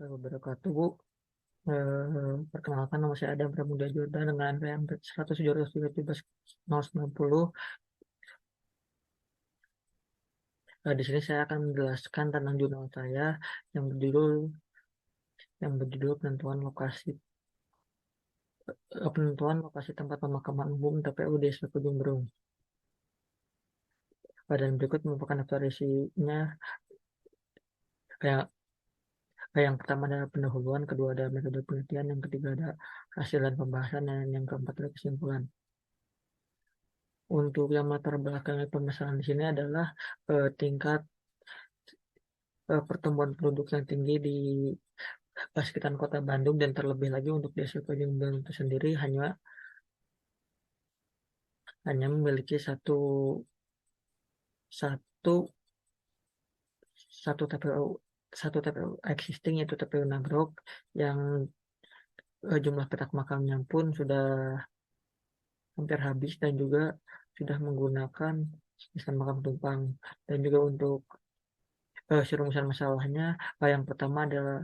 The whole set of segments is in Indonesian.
Wabarakatuh, Bu. Perkenalkan nama saya Adam Pramudia Jordan dengan NPM 100.090. Di sini saya akan menjelaskan tentang jurnal saya yang berjudul penentuan lokasi tempat pemakaman umum TPU di SP Ujung Berung. Dan berikut merupakan daftar isinya. Kayak yang pertama adalah pendahuluan, kedua ada metode penelitian, yang ketiga ada hasil dan pembahasan, dan yang keempat adalah kesimpulan. Untuk yang latar belakang permasalahan di sini adalah tingkat pertumbuhan penduduk yang tinggi di sekitar kota Bandung, dan terlebih lagi untuk desa Ujung Berung itu sendiri hanya memiliki satu satu TPU satu TPU existing, yaitu TPU Nagrog, yang jumlah petak makamnya pun sudah hampir habis, dan juga sudah menggunakan sistem makam tumpang. Dan juga untuk rumusan masalahnya, yang pertama adalah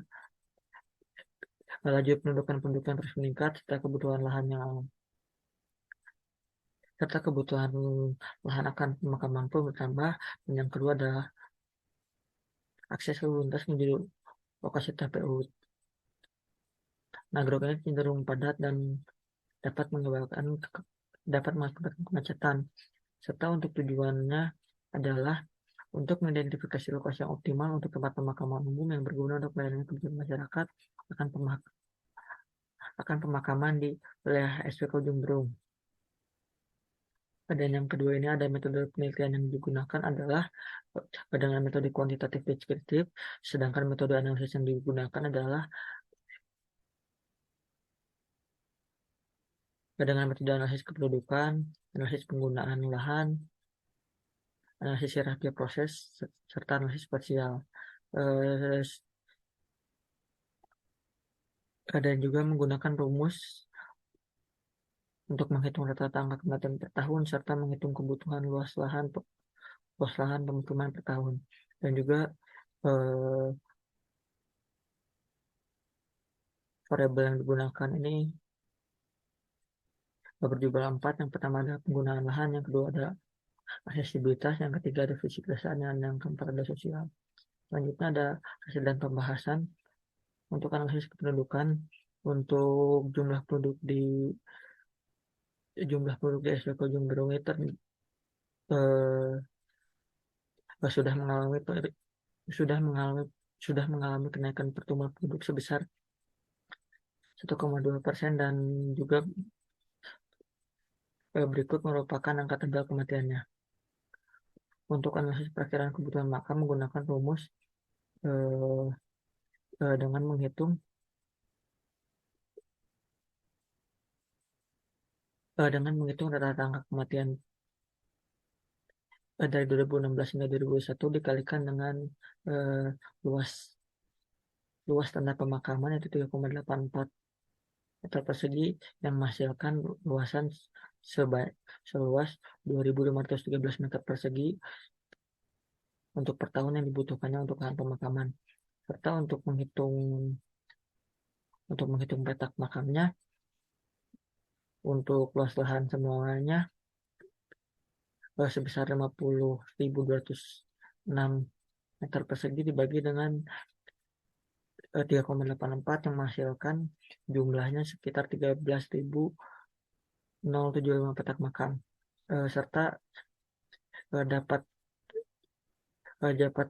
laju penduduk yang terus meningkat serta kebutuhan lahan akan pemakaman pun bertambah. Dan yang kedua adalah akses lalu lintas menuju lokasi TPU Nagrog ini cenderung padat dan dapat mengakibatkan kemacetan, serta untuk tujuannya adalah untuk mengidentifikasi lokasi yang optimal untuk tempat pemakaman umum yang berguna untuk melayani kebutuhan masyarakat akan pemakaman di wilayah SPK Ujung Berung. Dan yang kedua ini ada metode penelitian yang digunakan adalah dengan metode kuantitatif deskriptif, sedangkan metode analisis yang digunakan adalah dengan metode analisis kependudukan, analisis penggunaan lahan, analisis hierarki proses, serta analisis spasial. Dan juga menggunakan rumus untuk menghitung rata-rata angka kematian per tahun, serta menghitung kebutuhan luas lahan pemukiman per tahun. Dan juga variabel yang digunakan ini berjumlah 4. Yang pertama adalah penggunaan lahan, yang kedua ada aksesibilitas, yang ketiga ada fisik dasar, dan yang keempat ada sosial. Selanjutnya ada hasil dan pembahasan. Untuk analisis kependudukan, untuk jumlah penduduk di SPK Ujung Berung itu sudah mengalami kenaikan pertumbuhan penduduk sebesar 1,2%, dan juga berikut merupakan angka tebal kematiannya. Untuk analisis perakiraan kebutuhan makam menggunakan rumus dengan menghitung rata-rata angka kematian dari 2016 hingga 2021 dikalikan dengan luas tanah pemakaman, yaitu 3,84 meter persegi, yang menghasilkan luasan seluas 2.513 meter persegi untuk per tahun yang dibutuhkannya untuk lahan pemakaman. Serta untuk menghitung petak makamnya, untuk luas lahan semuanya sebesar 50.206 meter persegi dibagi dengan 3,84, yang menghasilkan jumlahnya sekitar 13.075 petak makam. Serta dapat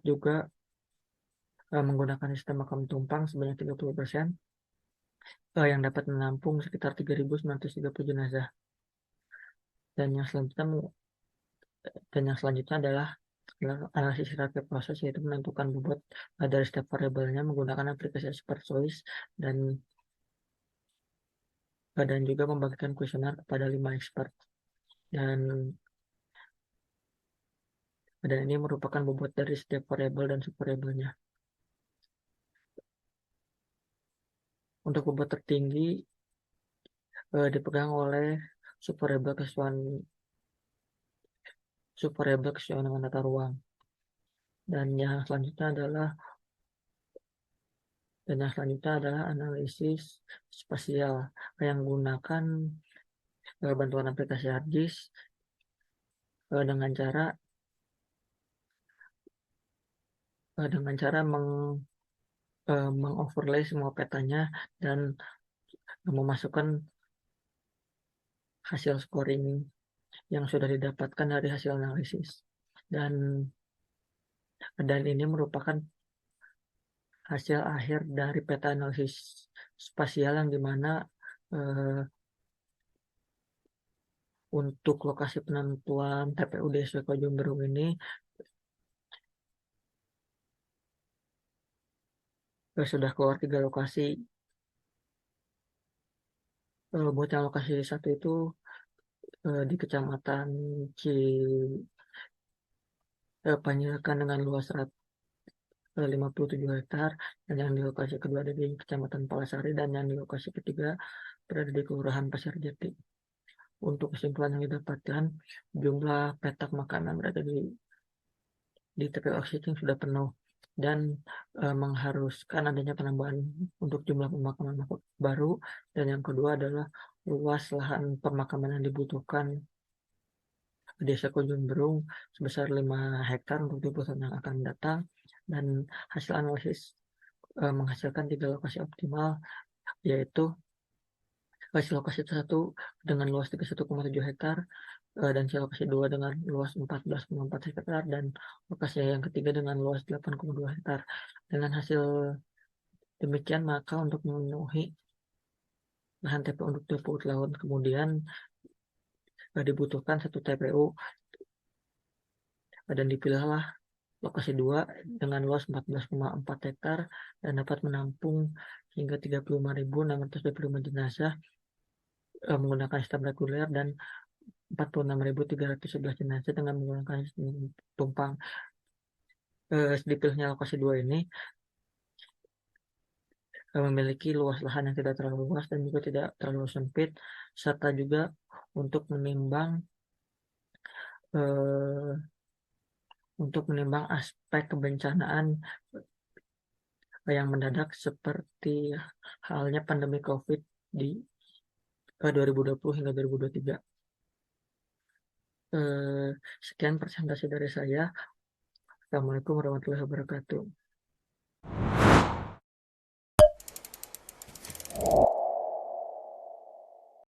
juga menggunakan sistem makam tumpang sebanyak 30%, yang dapat menampung sekitar 3.930 jenazah. Dan yang selanjutnya adalah analisis hierarki proses, yaitu menentukan bobot dari setiap variabelnya menggunakan aplikasi expert choice, dan juga membagikan kuesioner kepada 5 expert. Dan ini merupakan bobot dari setiap variabel dan subvariabelnya. Untuk bobot tertinggi dipegang oleh subvariabel kesesuaian dengan tata ruang. Dan yang selanjutnya adalah Dan yang selanjutnya adalah analisis spasial yang menggunakan bantuan aplikasi ArcGIS dengan cara mengoverlay semua petanya dan memasukkan hasil scoring yang sudah didapatkan dari hasil analisis. Dan ini merupakan hasil akhir dari peta analisis spasial yang dimana untuk lokasi penentuan TPU Desa Kojumberung ini sudah keluar 3 lokasi. Buat yang lokasi 1 itu di Kecamatan Panjarakan dengan luas 57 hektar, dan yang di lokasi kedua ada di Kecamatan Palasari, dan yang di lokasi ketiga berada di Kelurahan Pasir Jati. Untuk kesimpulan yang didapatkan, jumlah petak makam yang berada di TPU existing sudah penuh dan mengharuskan adanya penambahan untuk jumlah pemakaman baru. Dan yang kedua adalah luas lahan pemakaman yang dibutuhkan Desa Kojumberung sebesar 5 hektar untuk 20 tahun yang akan datang. Dan hasil analisis menghasilkan 3 lokasi optimal, yaitu lokasi 1 dengan luas 31,7 hektar, dan lokasi 2 dengan luas 14,4 hektar, dan lokasi yang ketiga dengan luas 8,2 hektar. Dengan hasil demikian, maka untuk memenuhi lahan TPU untuk 20 tahun kemudian dibutuhkan 1 TPU, dan dipilihlah lokasi 2 dengan luas 14,4 hektar dan dapat menampung hingga 35.625 jenazah menggunakan sistem reguler dan 46.311 jenazah dengan menggunakan sistem tumpang. Dipilihnya lokasi 2 ini memiliki luas lahan yang tidak terlalu luas dan juga tidak terlalu sempit, serta juga untuk menimbang aspek kebencanaan yang mendadak seperti halnya pandemi COVID di 2020 hingga 2023. Sekian presentasi dari saya. Assalamualaikum warahmatullahi wabarakatuh.